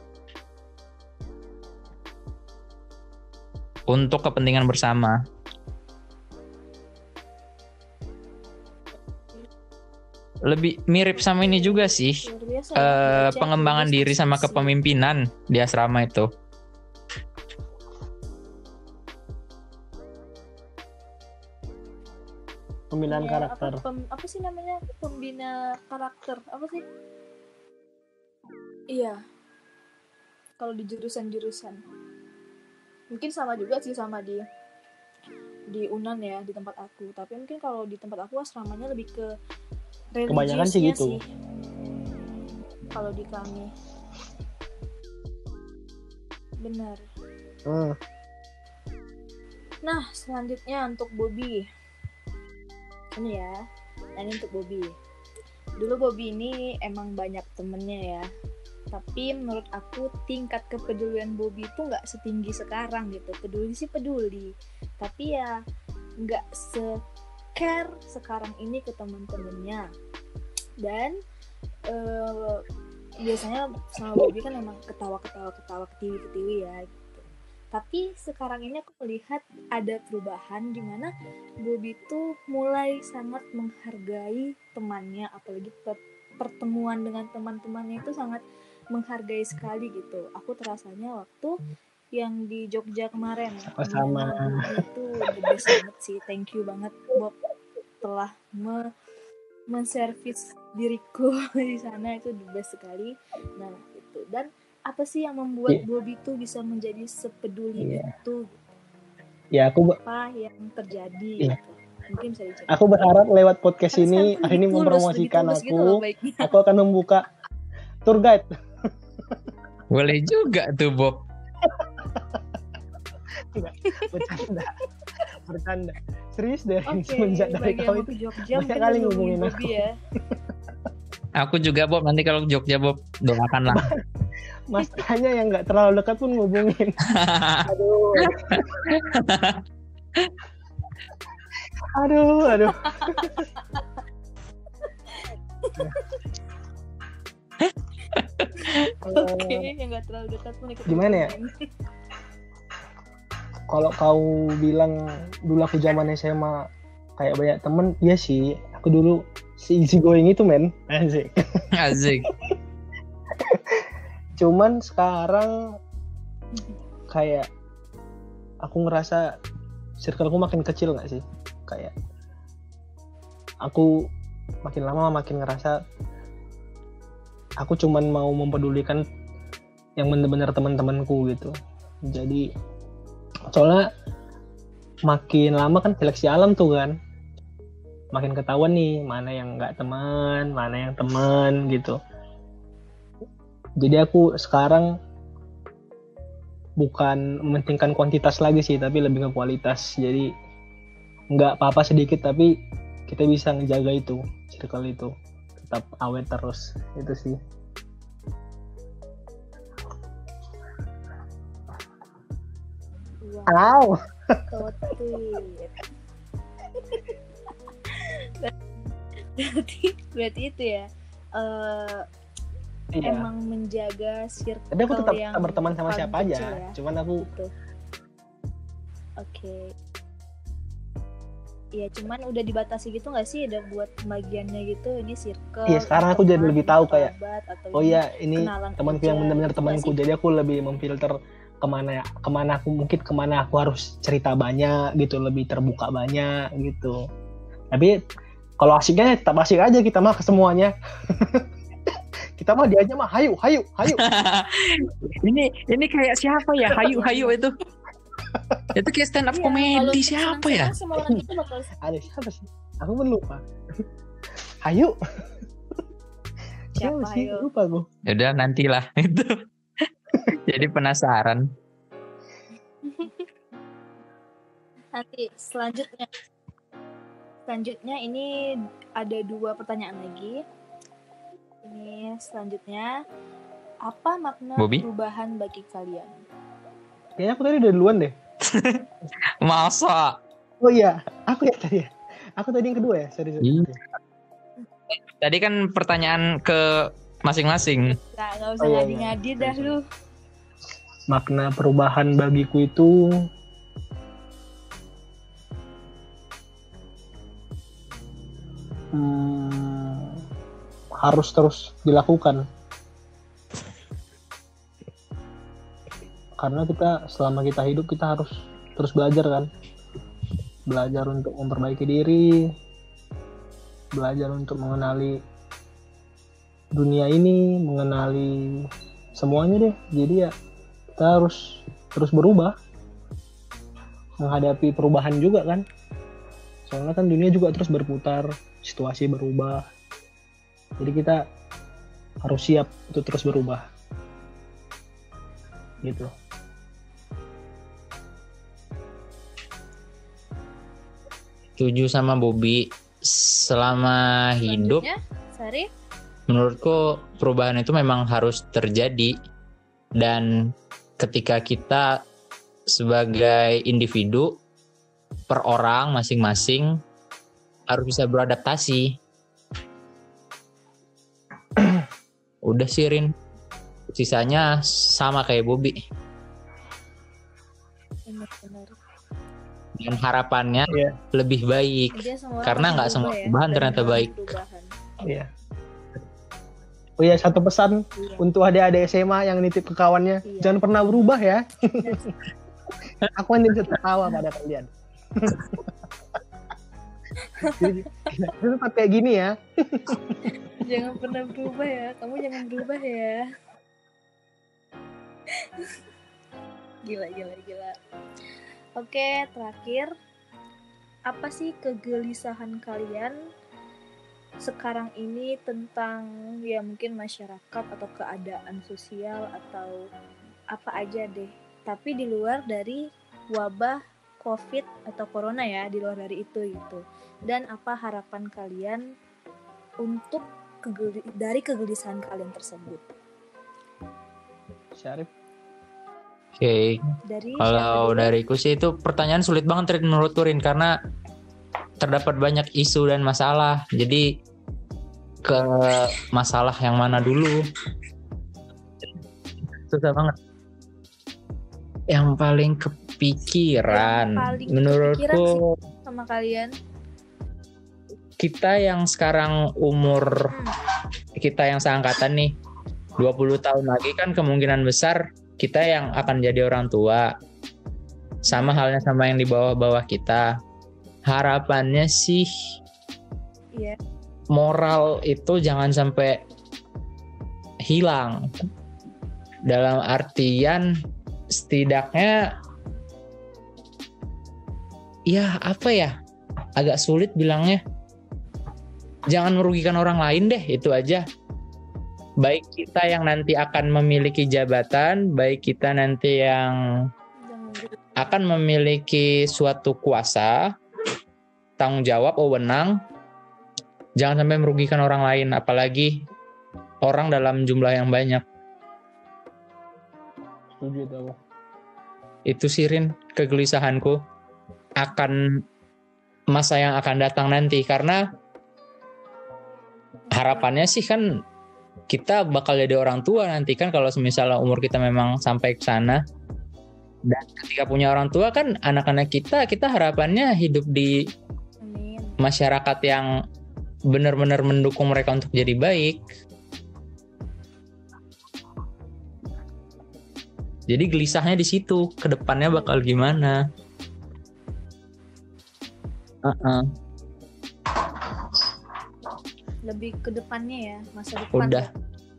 untuk kepentingan bersama. Lebih mirip sama ini juga sih, pengembangan diri sama kepemimpinan di asrama itu. Pembinaan karakter. Apa sih namanya? Pembina karakter. Apa sih? Iya. Kalau di jurusan-jurusan. Mungkin sama juga sih sama di UNAN ya, di tempat aku. Tapi mungkin kalau di tempat aku asramanya lebih ke kebanyakan sih gitu. Kalau di kami. Benar. Nah, selanjutnya untuk Bobby. Ini ya. Nah, ini untuk Bobby. Dulu Bobby ini emang banyak temennya ya. Tapi menurut aku tingkat kepedulian Bobby itu nggak setinggi sekarang gitu. Peduli sih peduli. Tapi ya nggak se-care sekarang ini ke teman-temannya. Dan biasanya sama Bobby kan emang ketawa ketiwi ya gitu. Tapi sekarang ini aku melihat ada perubahan di mana Bobby tuh mulai sangat menghargai temannya, apalagi pertemuan dengan teman-temannya itu sangat menghargai sekali gitu. Aku terasanya waktu yang di Jogja kemarin sama itu the best banget sih. Thank you banget Bob telah menservis diriku di sana, itu the best sekali. Nah itu, dan apa sih yang membuat Bobby tuh bisa menjadi sepeduli itu? Ya apa yang terjadi? Gitu. Mungkin bisa dicek. Aku berharap lewat podcast ini mempromosikan aku. Gitu aku akan membuka tour guide. Boleh juga tuh Bob. Bercanda. Serius deh, semenjak dari kau itu banyak kali ngomongin aku. Ya. Aku juga Bob, nanti kalau Jogja Bob doakan lah. Mas hanya yang nggak terlalu dekat pun ngubungin. Aduh. Oke, yang nggak terlalu dekat pun ikut. Gimana ya? Kalau kau bilang dulu aku zaman SMA kayak banyak temen, iya sih. Aku dulu si easy going itu men, Asik. Cuman sekarang kayak aku ngerasa circleku makin kecil nggak sih? Kayak aku makin lama makin ngerasa aku cuman mau mempedulikan yang benar-benar teman-temanku gitu. Jadi soalnya makin lama kan seleksi alam tuh kan, makin ketahuan nih mana yang nggak teman, mana yang teman gitu. Jadi aku sekarang bukan mementingkan kuantitas lagi sih, tapi lebih ke kualitas. Jadi nggak apa-apa sedikit, tapi kita bisa ngejaga itu, circle itu tetap awet terus. Itu sih. Wow. Berarti itu ya. Iya. Emang menjaga circle. Tapi aku tetap yang berteman sama siapa aja. ya. Cuman aku. Oke. Ya cuman udah dibatasi gitu nggak sih, udah buat pembagiannya gitu, ini circle. Iya sekarang aku jadi lebih tahu kayak. Atau Oh iya ini temanku yang aja. benar-benar temanku. Jadi aku lebih memfilter kemana aku harus cerita banyak gitu, lebih terbuka banyak gitu. Tapi kalau asiknya tetap asik aja, kita mah ke semuanya. Kita mah diajak mah hayu. ini kayak siapa ya? Hayu itu. Itu kayak stand up komedi siapa ya? Semua orang itu bakal ada siapa sih? Aku pun lupa. Hayu. siapa sih? Hayu? Lupa gue. Ya udah nantilah itu. Jadi penasaran. Nanti selanjutnya ini ada 2 pertanyaan lagi. Ini selanjutnya, apa makna Bobby? perubahan bagi kalian? Kayaknya aku tadi udah duluan deh. Masa? Oh iya, aku ya tadi. Aku tadi yang kedua ya, sorry. Tadi kan pertanyaan ke masing-masing. Nah, nggak usah ngadi-ngadi dah lu. Makna perubahan bagiku itu harus terus dilakukan. Karena selama kita hidup kita harus terus belajar kan. Belajar untuk memperbaiki diri, belajar untuk mengenali dunia ini, mengenali semuanya deh. Jadi ya kita harus terus berubah, menghadapi perubahan juga kan. Soalnya kan dunia juga terus berputar, situasi berubah. Jadi kita harus siap untuk terus berubah. Gitu. Setuju sama Bobby. Selama hidup, Sari? menurutku perubahan itu memang harus terjadi. Dan ketika kita sebagai individu, per orang masing-masing harus bisa beradaptasi. Udah sih Rin. Sisanya sama kayak Bobby. Benar. Dan harapannya lebih baik. Karena nggak semua perubahan ternyata baik. Iya. Oh iya, satu pesan untuk adik-adik SMA yang nitip ke kawannya, jangan pernah berubah ya. Aku hanya bisa tertawa pada kalian. Tetap kayak gini ya. Jangan pernah berubah ya. Kamu jangan berubah ya. Gila. Oke, terakhir, apa sih kegelisahan kalian sekarang ini tentang ya mungkin masyarakat atau keadaan sosial atau apa aja deh, tapi di luar dari wabah COVID atau corona ya, di luar dari itu gitu. Dan apa harapan kalian untuk dari kegelisahan kalian tersebut? Syarif. Oke. Kalau dariku sih itu pertanyaan sulit banget menurut Turin karena terdapat banyak isu dan masalah. Jadi ke masalah yang mana dulu? susah banget. Yang paling kepikiran, menurutku sama kalian, kita yang sekarang umur kita yang seangkatan nih, 20 tahun lagi kan kemungkinan besar kita yang akan jadi orang tua. Sama halnya sama yang di bawah-bawah kita. Harapannya sih moral itu jangan sampai hilang. Dalam artian setidaknya ya apa ya, agak sulit bilangnya. Jangan merugikan orang lain deh, itu aja. Baik kita yang nanti akan memiliki jabatan, baik kita nanti yang akan memiliki suatu kuasa, tanggung jawab, wewenang, jangan sampai merugikan orang lain, apalagi orang dalam jumlah yang banyak. Setuju tahu. Itu sih Rin, kegelisahanku akan masa yang akan datang nanti, karena harapannya sih kan kita bakal jadi orang tua nanti kan, kalau misalnya umur kita memang sampai ke sana. Dan ketika punya orang tua kan anak-anak kita harapannya hidup di masyarakat yang benar-benar mendukung mereka untuk jadi baik. Jadi gelisahnya di situ, ke depannya bakal gimana? Lebih ke depannya ya, masa depan. Udah,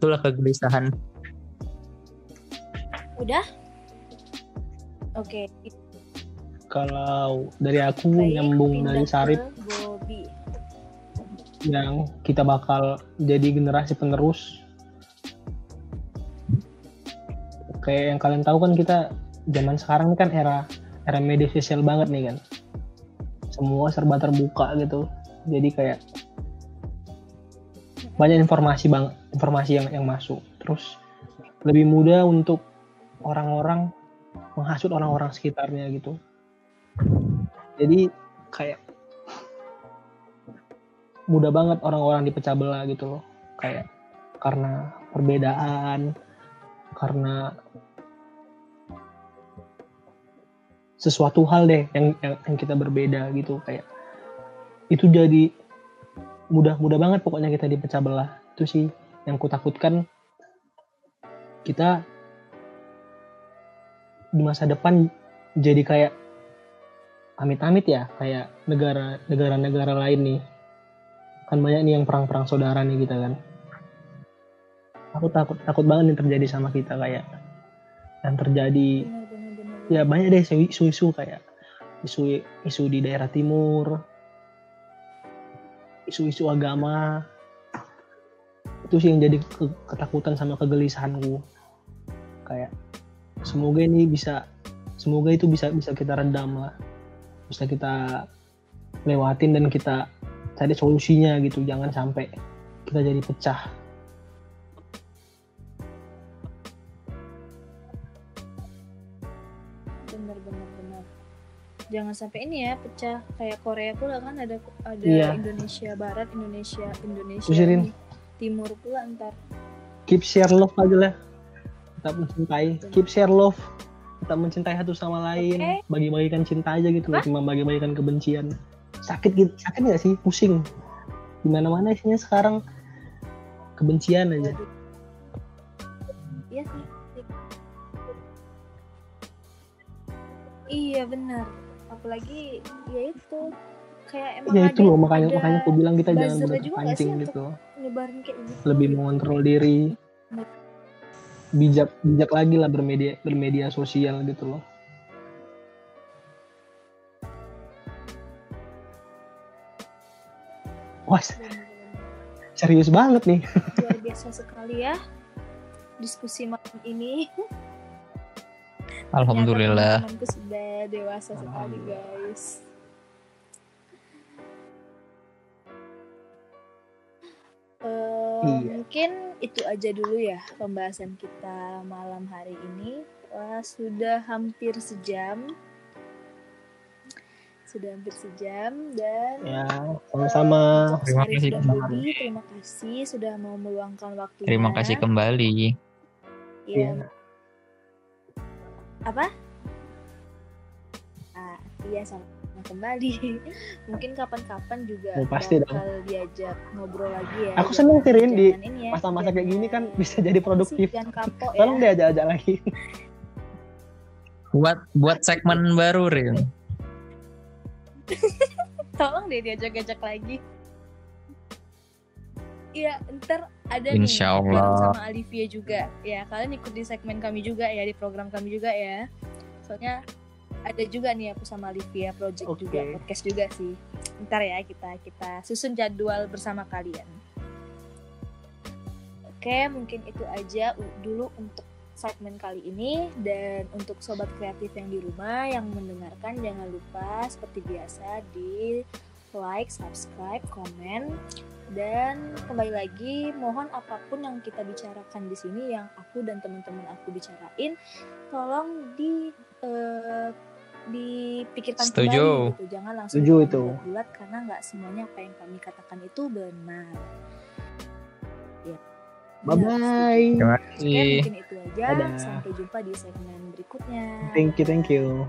itulah kegelisahan. Udah? Oke. Kalau dari aku nyambung dari Sarip yang kita bakal jadi generasi penerus. Kayak yang kalian tahu kan, kita zaman sekarang ini kan era media sosial banget nih kan. Semua serba terbuka gitu. Jadi kayak banyak informasi yang masuk. Terus lebih mudah untuk orang-orang menghasut orang-orang sekitarnya gitu. Jadi kayak mudah banget orang-orang dipecah belah gitu loh. Kayak karena perbedaan, karena sesuatu hal deh yang kita berbeda gitu. Kayak itu jadi mudah banget pokoknya kita dipecah belah. Itu sih yang kutakutkan, kita di masa depan jadi kayak amit-amit ya, kayak negara-negara lain nih. Kan banyak nih yang perang saudara nih kita kan. Aku takut banget nih terjadi sama kita, kayak yang terjadi. Ya banyak deh isu-isu kayak isu di daerah timur, isu-isu agama. Itu sih yang jadi ketakutan sama kegelisahanku. Kayak semoga itu bisa kita redam lah, bisa kita lewatin dan kita cari solusinya gitu. Jangan sampai kita jadi pecah. Benar. Jangan sampai ini ya pecah kayak Korea pula kan, ada Indonesia Barat, Indonesia Timur pula ntar. Keep share love aja lah. Tetap mencintai, keep share love, tetap mencintai satu sama lain, bagi-bagikan cinta aja gitu, cuma bagi-bagikan kebencian. Sakit nggak sih? Pusing. Di mana-mana isinya sekarang kebencian aja. Iya sih. Iya benar. Apalagi ya itu kayak emang ya itu loh, makanya aku bilang kita jangan berpancing gitu. Nyebarin kayak gitu. Lebih mengontrol diri. Bijak lagi lah bermedia sosial gitu loh. Wah, serius banget nih. Luar biasa sekali ya diskusi malam ini. Alhamdulillah. Teman-temanku sudah dewasa sekali guys. Mungkin itu aja dulu ya pembahasan kita malam hari ini. Wah, sudah hampir sejam dan ya sama-sama. Terima kasih kembali. Terima kasih sudah mau meluangkan waktunya. Terima kasih kembali. Ya. Apa? Iya, sama kembali. Mungkin kapan-kapan juga pasti bakal dong diajak ngobrol lagi ya. aku seneng sih Rin di ya, masa-masa kayak gini kan bisa jadi produktif. Jangan kapok Tolong ya. diajak-ajak lagi. Buat segmen baru Rin. Tolong deh diajak-ajak lagi. Iya, ntar ada Insya nih Allah. bareng sama Alivia juga. Ya, kalian ikut di segmen kami juga ya, di program kami juga ya. Soalnya ada juga nih aku sama Alivia project juga, podcast juga sih. Ntar ya kita susun jadwal bersama kalian. Oke, mungkin itu aja dulu untuk segmen kali ini. Dan untuk sobat kreatif yang di rumah yang mendengarkan, jangan lupa seperti biasa di like, subscribe, komen. Dan kembali lagi, mohon apapun yang kita bicarakan di sini, yang aku dan teman-teman aku bicarain, tolong dipikirkan kembali gitu. Jangan langsung bulat-bulat karena nggak semuanya apa yang kami katakan itu benar. Ya. Bye-bye. Terima kasih. Oke, mungkin itu aja. Sampai jumpa di segmen berikutnya. Thank you.